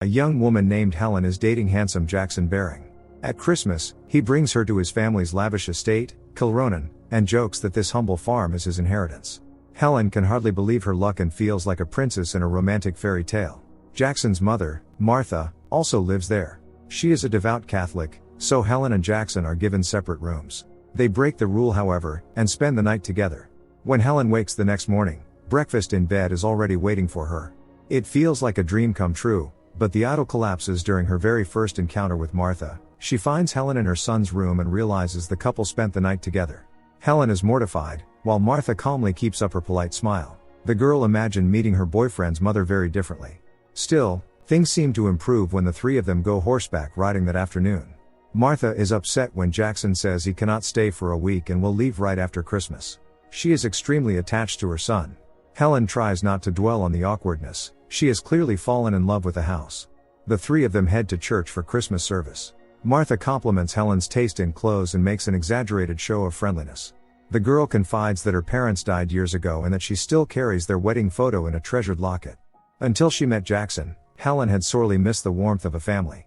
A young woman named Helen is dating handsome Jackson Baring. At Christmas, he brings her to his family's lavish estate, Kilronan, and jokes that this humble farm is his inheritance. Helen can hardly believe her luck and feels like a princess in a romantic fairy tale. Jackson's mother, Martha, also lives there. She is a devout Catholic, so Helen and Jackson are given separate rooms. They break the rule, however, and spend the night together. When Helen wakes the next morning, breakfast in bed is already waiting for her. It feels like a dream come true, but the idol collapses during her very first encounter with Martha. She finds Helen in her son's room and realizes the couple spent the night together. Helen is mortified, while Martha calmly keeps up her polite smile. The girl imagined meeting her boyfriend's mother very differently. Still, things seem to improve when the three of them go horseback riding that afternoon. Martha is upset when Jackson says he cannot stay for a week and will leave right after Christmas. She is extremely attached to her son. Helen tries not to dwell on the awkwardness. She has clearly fallen in love with the house. The three of them head to church for Christmas service. Martha compliments Helen's taste in clothes and makes an exaggerated show of friendliness. The girl confides that her parents died years ago and that she still carries their wedding photo in a treasured locket. Until she met Jackson, Helen had sorely missed the warmth of a family.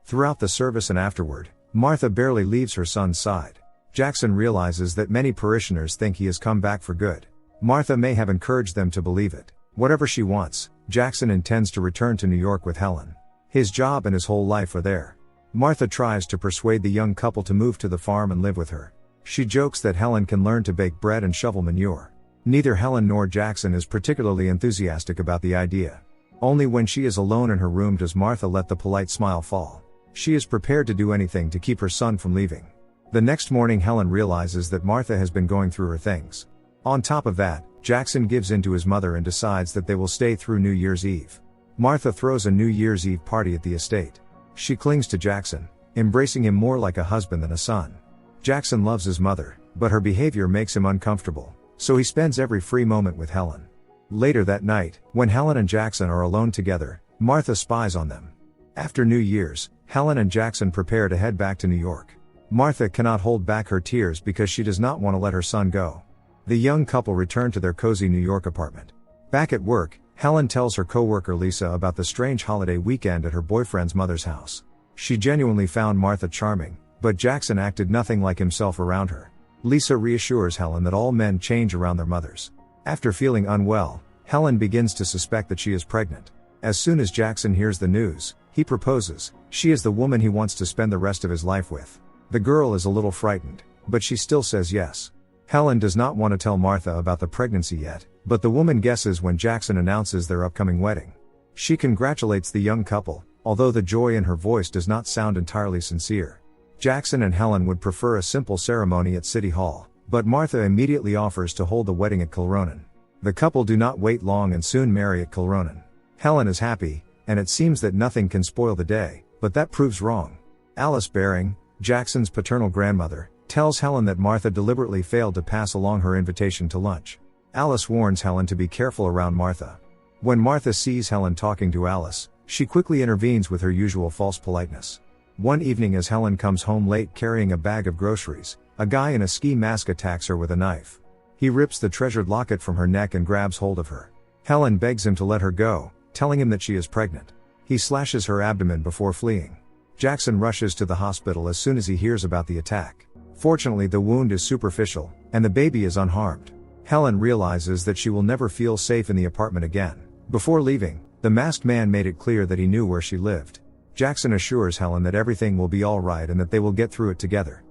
Throughout the service and afterward, Martha barely leaves her son's side. Jackson realizes that many parishioners think he has come back for good. Martha may have encouraged them to believe it. Whatever she wants, Jackson intends to return to New York with Helen. His job and his whole life are there. Martha tries to persuade the young couple to move to the farm and live with her. She jokes that Helen can learn to bake bread and shovel manure. Neither Helen nor Jackson is particularly enthusiastic about the idea. Only when she is alone in her room does Martha let the polite smile fall. She is prepared to do anything to keep her son from leaving. The next morning Helen realizes that Martha has been going through her things. On top of that, Jackson gives in to his mother and decides that they will stay through New Year's Eve. Martha throws a New Year's Eve party at the estate. She clings to Jackson, embracing him more like a husband than a son. Jackson loves his mother, but her behavior makes him uncomfortable, so he spends every free moment with Helen. Later that night, when Helen and Jackson are alone together, Martha spies on them. After New Year's, Helen and Jackson prepare to head back to New York. Martha cannot hold back her tears because she does not want to let her son go. The young couple return to their cozy New York apartment. Back at work, Helen tells her coworker Lisa about the strange holiday weekend at her boyfriend's mother's house. She genuinely found Martha charming, but Jackson acted nothing like himself around her. Lisa reassures Helen that all men change around their mothers. After feeling unwell, Helen begins to suspect that she is pregnant. As soon as Jackson hears the news, he proposes. She is the woman he wants to spend the rest of his life with. The girl is a little frightened, but she still says yes. Helen does not want to tell Martha about the pregnancy yet, but the woman guesses when Jackson announces their upcoming wedding. She congratulates the young couple, although the joy in her voice does not sound entirely sincere. Jackson and Helen would prefer a simple ceremony at City Hall, but Martha immediately offers to hold the wedding at Kilronan. The couple do not wait long and soon marry at Kilronan. Helen is happy, and it seems that nothing can spoil the day, but that proves wrong. Alice Baring, Jackson's paternal grandmother, tells Helen that Martha deliberately failed to pass along her invitation to lunch. Alice warns Helen to be careful around Martha. When Martha sees Helen talking to Alice, she quickly intervenes with her usual false politeness. One evening as Helen comes home late carrying a bag of groceries, a guy in a ski mask attacks her with a knife. He rips the treasured locket from her neck and grabs hold of her. Helen begs him to let her go, telling him that she is pregnant. He slashes her abdomen before fleeing. Jackson rushes to the hospital as soon as he hears about the attack. Fortunately, the wound is superficial, and the baby is unharmed. Helen realizes that she will never feel safe in the apartment again. Before leaving, the masked man made it clear that he knew where she lived. Jackson assures Helen that everything will be all right and that they will get through it together.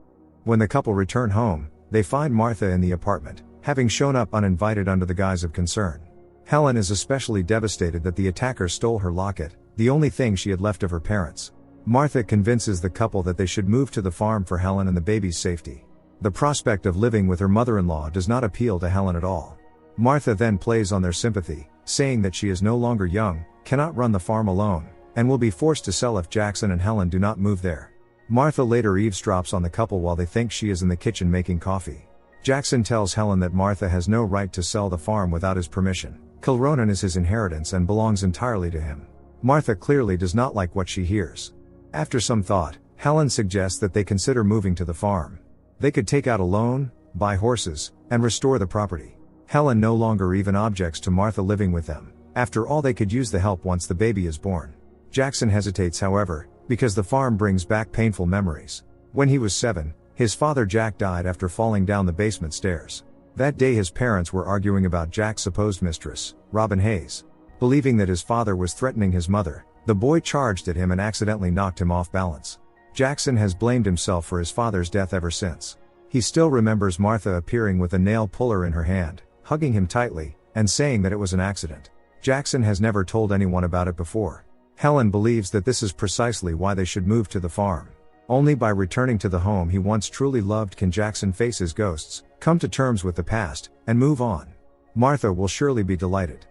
When the couple return home, they find Martha in the apartment, having shown up uninvited under the guise of concern. Helen is especially devastated that the attacker stole her locket, the only thing she had left of her parents. Martha convinces the couple that they should move to the farm for Helen and the baby's safety. The prospect of living with her mother-in-law does not appeal to Helen at all. Martha then plays on their sympathy, saying that she is no longer young, cannot run the farm alone, and will be forced to sell if Jackson and Helen do not move there. Martha later eavesdrops on the couple while they think she is in the kitchen making coffee. Jackson tells Helen that Martha has no right to sell the farm without his permission. Kilronan is his inheritance and belongs entirely to him. Martha clearly does not like what she hears. After some thought, Helen suggests that they consider moving to the farm. They could take out a loan, buy horses, and restore the property. Helen no longer even objects to Martha living with them. After all, they could use the help once the baby is born. Jackson hesitates, however, because the farm brings back painful memories. When he was 7, his father Jack died after falling down the basement stairs. That day his parents were arguing about Jack's supposed mistress, Robin Hayes. Believing that his father was threatening his mother, the boy charged at him and accidentally knocked him off balance. Jackson has blamed himself for his father's death ever since. He still remembers Martha appearing with a nail puller in her hand, hugging him tightly, and saying that it was an accident. Jackson has never told anyone about it before. Helen believes that this is precisely why they should move to the farm. Only by returning to the home he once truly loved can Jackson face his ghosts, come to terms with the past, and move on. Martha will surely be delighted.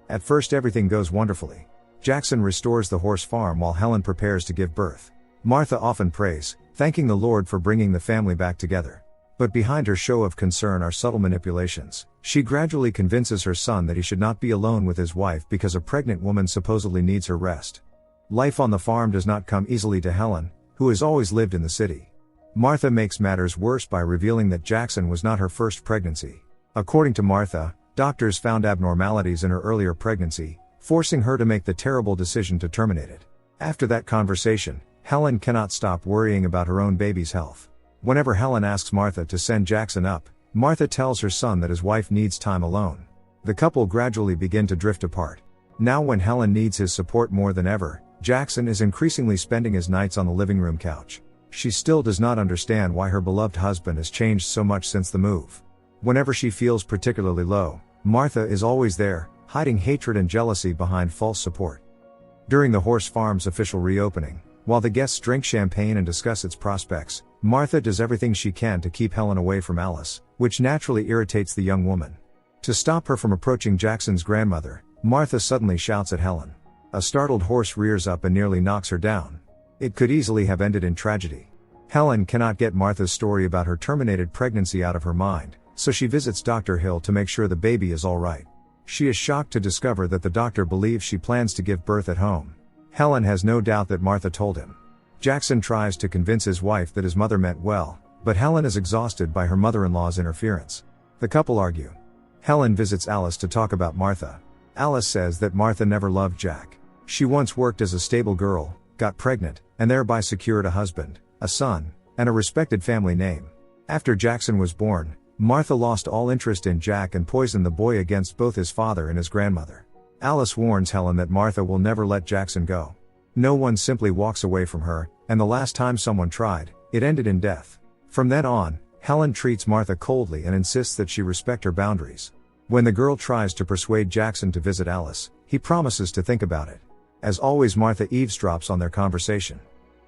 At first everything goes wonderfully. Jackson restores the horse farm while Helen prepares to give birth. Martha often prays, thanking the Lord for bringing the family back together. But behind her show of concern are subtle manipulations. She gradually convinces her son that he should not be alone with his wife because a pregnant woman supposedly needs her rest. Life on the farm does not come easily to Helen, who has always lived in the city. Martha makes matters worse by revealing that Jackson was not her first pregnancy. According to Martha, doctors found abnormalities in her earlier pregnancy, forcing her to make the terrible decision to terminate it. After that conversation, Helen cannot stop worrying about her own baby's health. Whenever Helen asks Martha to send Jackson up, Martha tells her son that his wife needs time alone. The couple gradually begin to drift apart. Now when Helen needs his support more than ever, Jackson is increasingly spending his nights on the living room couch. She still does not understand why her beloved husband has changed so much since the move. Whenever she feels particularly low, Martha is always there, hiding hatred and jealousy behind false support. During the horse farm's official reopening, while the guests drink champagne and discuss its prospects, Martha does everything she can to keep Helen away from Alice, which naturally irritates the young woman. To stop her from approaching Jackson's grandmother, Martha suddenly shouts at Helen. A startled horse rears up and nearly knocks her down. It could easily have ended in tragedy. Helen cannot get Martha's story about her terminated pregnancy out of her mind, so she visits Dr. Hill to make sure the baby is all right. She is shocked to discover that the doctor believes she plans to give birth at home. Helen has no doubt that Martha told him. Jackson tries to convince his wife that his mother meant well, but Helen is exhausted by her mother-in-law's interference. The couple argue. Helen visits Alice to talk about Martha. Alice says that Martha never loved Jack. She once worked as a stable girl, got pregnant, and thereby secured a husband, a son, and a respected family name. After Jackson was born, Martha lost all interest in Jack and poisoned the boy against both his father and his grandmother. Alice warns Helen that Martha will never let Jackson go. No one simply walks away from her, and the last time someone tried, it ended in death. From then on, Helen treats Martha coldly and insists that she respect her boundaries. When the girl tries to persuade Jackson to visit Alice, he promises to think about it. As always, Martha eavesdrops on their conversation.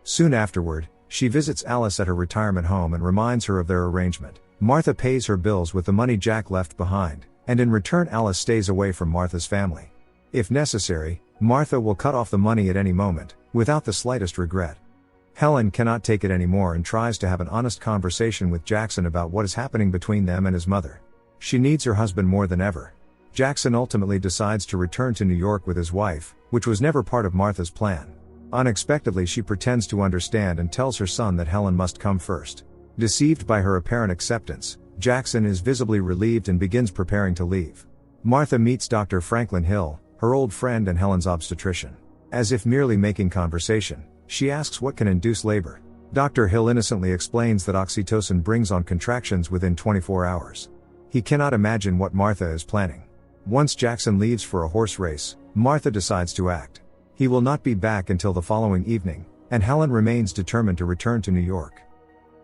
Soon afterward, she visits Alice at her retirement home and reminds her of their arrangement. Martha pays her bills with the money Jack left behind, and in return Alice stays away from Martha's family. If necessary, Martha will cut off the money at any moment, without the slightest regret. Helen cannot take it anymore and tries to have an honest conversation with Jackson about what is happening between them and his mother. She needs her husband more than ever. Jackson ultimately decides to return to New York with his wife, which was never part of Martha's plan. Unexpectedly, she pretends to understand and tells her son that Helen must come first. Deceived by her apparent acceptance, Jackson is visibly relieved and begins preparing to leave. Martha meets Dr. Franklin Hill, her old friend and Helen's obstetrician. As if merely making conversation, she asks what can induce labor. Dr. Hill innocently explains that oxytocin brings on contractions within 24 hours. He cannot imagine what Martha is planning. Once Jackson leaves for a horse race, Martha decides to act. He will not be back until the following evening, and Helen remains determined to return to New York.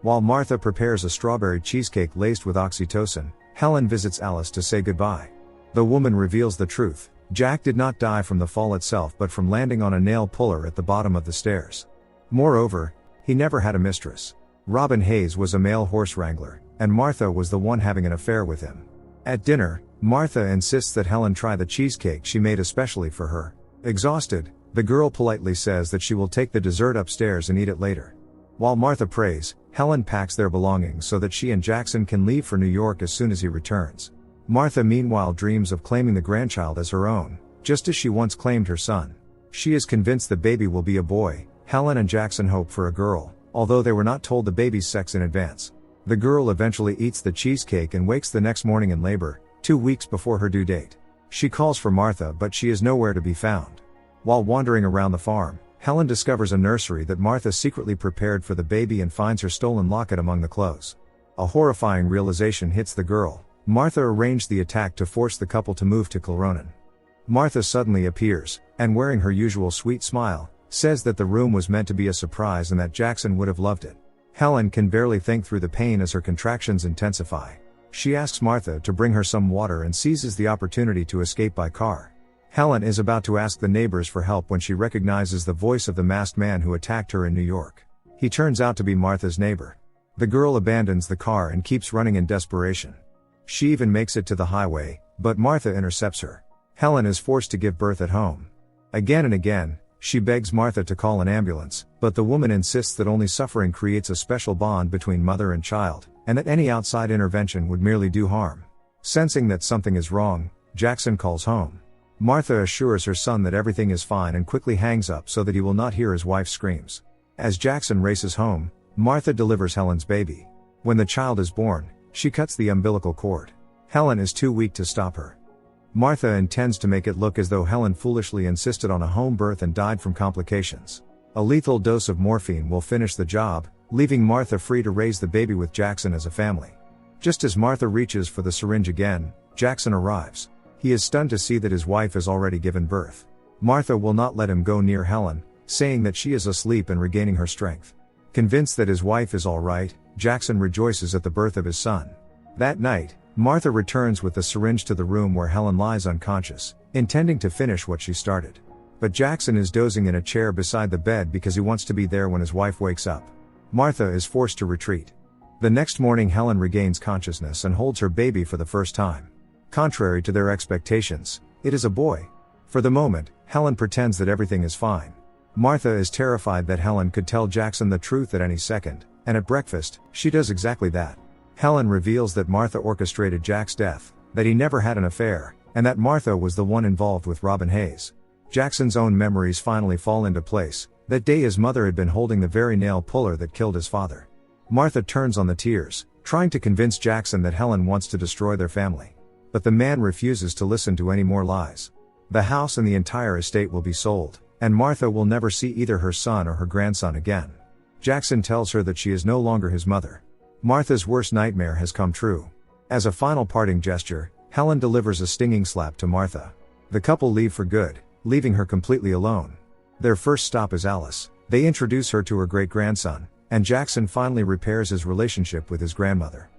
While Martha prepares a strawberry cheesecake laced with oxytocin, Helen visits Alice to say goodbye. The woman reveals the truth. Jack did not die from the fall itself but from landing on a nail puller at the bottom of the stairs. Moreover, he never had a mistress. Robin Hayes was a male horse wrangler, and Martha was the one having an affair with him. At dinner, Martha insists that Helen try the cheesecake she made especially for her. Exhausted, the girl politely says that she will take the dessert upstairs and eat it later. While Martha prays, Helen packs their belongings so that she and Jackson can leave for New York as soon as he returns. Martha meanwhile dreams of claiming the grandchild as her own, just as she once claimed her son. She is convinced the baby will be a boy. Helen and Jackson hope for a girl, although they were not told the baby's sex in advance. The girl eventually eats the cheesecake and wakes the next morning in labor, 2 weeks before her due date. She calls for Martha but she is nowhere to be found. While wandering around the farm, Helen discovers a nursery that Martha secretly prepared for the baby and finds her stolen locket among the clothes. A horrifying realization hits the girl. Martha arranged the attack to force the couple to move to Kilronan. Martha suddenly appears, and wearing her usual sweet smile, says that the room was meant to be a surprise and that Jackson would have loved it. Helen can barely think through the pain as her contractions intensify. She asks Martha to bring her some water and seizes the opportunity to escape by car. Helen is about to ask the neighbors for help when she recognizes the voice of the masked man who attacked her in New York. He turns out to be Martha's neighbor. The girl abandons the car and keeps running in desperation. She even makes it to the highway, but Martha intercepts her. Helen is forced to give birth at home. Again and again, she begs Martha to call an ambulance, but the woman insists that only suffering creates a special bond between mother and child, and that any outside intervention would merely do harm. Sensing that something is wrong, Jackson calls home. Martha assures her son that everything is fine and quickly hangs up so that he will not hear his wife's screams. As Jackson races home, Martha delivers Helen's baby. When the child is born, she cuts the umbilical cord. Helen is too weak to stop her. Martha intends to make it look as though Helen foolishly insisted on a home birth and died from complications. A lethal dose of morphine will finish the job, leaving Martha free to raise the baby with Jackson as a family. Just as Martha reaches for the syringe again, Jackson arrives. He is stunned to see that his wife has already given birth. Martha will not let him go near Helen, saying that she is asleep and regaining her strength. Convinced that his wife is all right, Jackson rejoices at the birth of his son. That night, Martha returns with the syringe to the room where Helen lies unconscious, intending to finish what she started. But Jackson is dozing in a chair beside the bed because he wants to be there when his wife wakes up. Martha is forced to retreat. The next morning Helen regains consciousness and holds her baby for the first time. Contrary to their expectations, it is a boy. For the moment, Helen pretends that everything is fine. Martha is terrified that Helen could tell Jackson the truth at any second, and at breakfast, she does exactly that. Helen reveals that Martha orchestrated Jack's death, that he never had an affair, and that Martha was the one involved with Robin Hayes. Jackson's own memories finally fall into place. That day his mother had been holding the very nail puller that killed his father. Martha turns on the tears, trying to convince Jackson that Helen wants to destroy their family. But the man refuses to listen to any more lies. The house and the entire estate will be sold, and Martha will never see either her son or her grandson again. Jackson tells her that she is no longer his mother. Martha's worst nightmare has come true. As a final parting gesture, Helen delivers a stinging slap to Martha. The couple leave for good, leaving her completely alone. Their first stop is Alice. They introduce her to her great-grandson, and Jackson finally repairs his relationship with his grandmother.